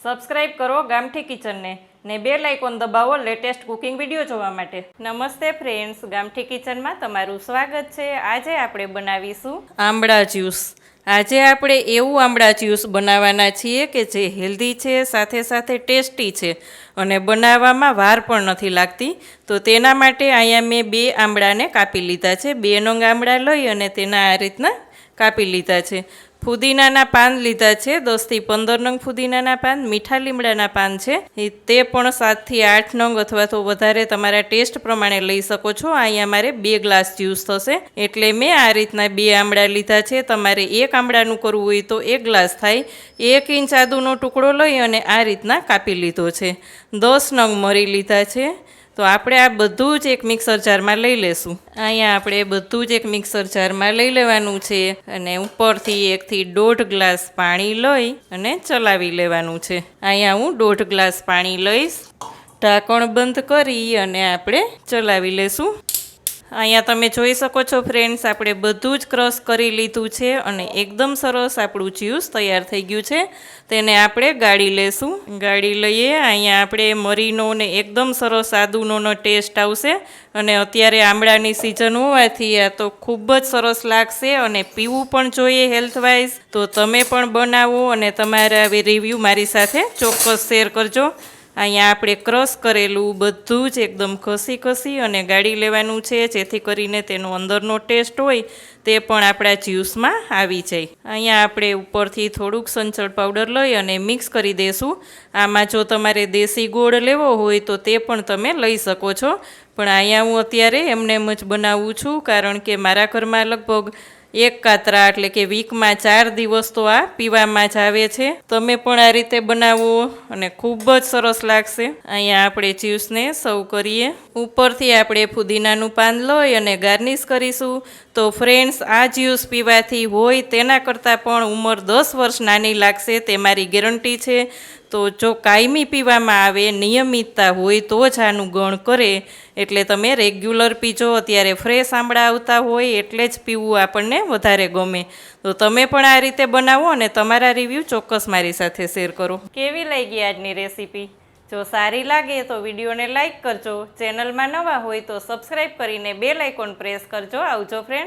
Subscribe કરો ગામઠી કિચનને ને બેલ આઇકોન દબાવો લેટેસ્ટ કુકિંગ વિડીયો જોવા માટે। નમસ્તે ફ્રેન્ડ્સ, ગામઠી કિચનમાં તમારું સ્વાગત છે। આજે આપણે બનાવીશું આંબળા જ્યુસ। આજે આપણે એવું આંબળા જ્યુસ બનાવવાના છીએ કે જે હેલ્ધી છે, સાથે સાથે ટેસ્ટી છે અને બનાવવામાં વાર પણ નથી લાગતી। તો તેના માટે અહીંયા મેં 2 આંબળાને કાપી લીધા છે। 2 નંગ આંબળા લઈ અને તેના આ રીતના કાપી લીધા છે। ફુદીનાના પાન લીધા છે, 10 થી 15 નંગ ફુદીનાના પાન। મીઠા લીમડાના પાન છે તે પણ 7 થી 8 નંગ અથવા તો વધારે તમારા ટેસ્ટ પ્રમાણે લઈ શકો છો। અહીંયા મારે 2 ગ્લાસ જ્યુસ થશે એટલે મેં આ રીતના 2 આંબળા લીધા છે। તમારે 1 આંબળાનું કરવું હોય તો 1 ગ્લાસ થાય। 1 ઇંચ આદુનો ટુકડો લઈ અને આ રીતના કાપી લીધો છે। 10 નંગ મરી લીધા છે। તો આપણે આ બધું જ એક મિક્સર જારમાં લઈ લેશું। અહીંયા આપણે બધું જ એક મિક્સર જારમાં લઈ લેવાનું છે અને ઉપરથી 1 થી 1.5 ગ્લાસ પાણી લઈ અને ચલાવી લેવાનું છે। અહીંયા હું 1.5 ગ્લાસ પાણી લઈશ। ઢાંકણ બંધ કરી અને આપણે ચલાવી લેશું। અહીંયા તમે જોઈ શકો છો ફ્રેન્ડ્સ, આપણે બધું જ ક્રશ કરી લીધું છે અને એકદમ સરસ આપણું જ્યુસ તૈયાર થઈ ગયું છે। તેને આપણે ગાળી લેશું। ગાળી લઈએ। અહીંયા આપણે મરીનો ને એકદમ સરસ આદુનો ટેસ્ટ આવશે અને અત્યારે આંબળાની સિઝન હોવાથી આ તો ખૂબ જ સરસ લાગશે અને પીવું પણ જોઈએ હેલ્થ વાઇઝ। તો તમે પણ બનાવો અને તમારા રિવ્યૂ મારી સાથે ચોક્કસ શેર કરજો। અહીંયા આપણે ક્રશ કરેલું બધું જ એકદમ ઘસી અને ગાળી લેવાનું છે જેથી કરીને તેનો અંદરનો ટેસ્ટ હોય તે પણ આપણા જ્યુસમાં આવી જાય। અહીંયા આપણે ઉપરથી થોડુંક સંચળ પાવડર લઈ અને મિક્સ કરી દઈશું। આમાં જો તમારે દેશી ગોળ લેવો હોય તો તે પણ તમે લઈ શકો છો, પણ અહીંયા હું અત્યારે એમનેમ જ બનાવું છું કારણ કે મારા ઘરમાં લગભગ 1 કાતરા એટલે કે વીકમાં 4 દિવસ તો આ પીવામાં જ આવે છે। તમે પણ આ રીતે બનાવો અને ખૂબ જ સરસ લાગશે। અહીંયા આપણે જ્યુસને સર્વ કરીએ। ઉપરથી આપણે ફુદીનાનું પાન લઈ અને ગાર્નિશ કરીશું। તો ફ્રેન્ડ્સ, આ જ્યુસ પીવાથી હોય તેના કરતાં પણ ઉંમર 10 વર્ષ નાની લાગશે તે મારી ગેરંટી છે। તો જો કાયમી પીવામાં આવે, નિયમિતતા હોય તો જ આનું ગણ કરે, એટલે તમે રેગ્યુલર પીજો। અત્યારે ફ્રેશ આંબળા આવતા હોય એટલે જ પીવું આપણને વધારે ગમે। તો તમે પણ આ રીતે બનાવો અને તમારા રિવ્યૂ ચોક્કસ મારી સાથે શેર કરો। કેવી લાગી આજની રેસીપી? જો સારી લાગે તો વિડીયોને લાઇક કરજો। ચેનલમાં નવા હોય તો સબસ્ક્રાઈબ કરીને બેલ આઇકોન પ્રેસ કરજો। આવજો ફ્રેન્ડ।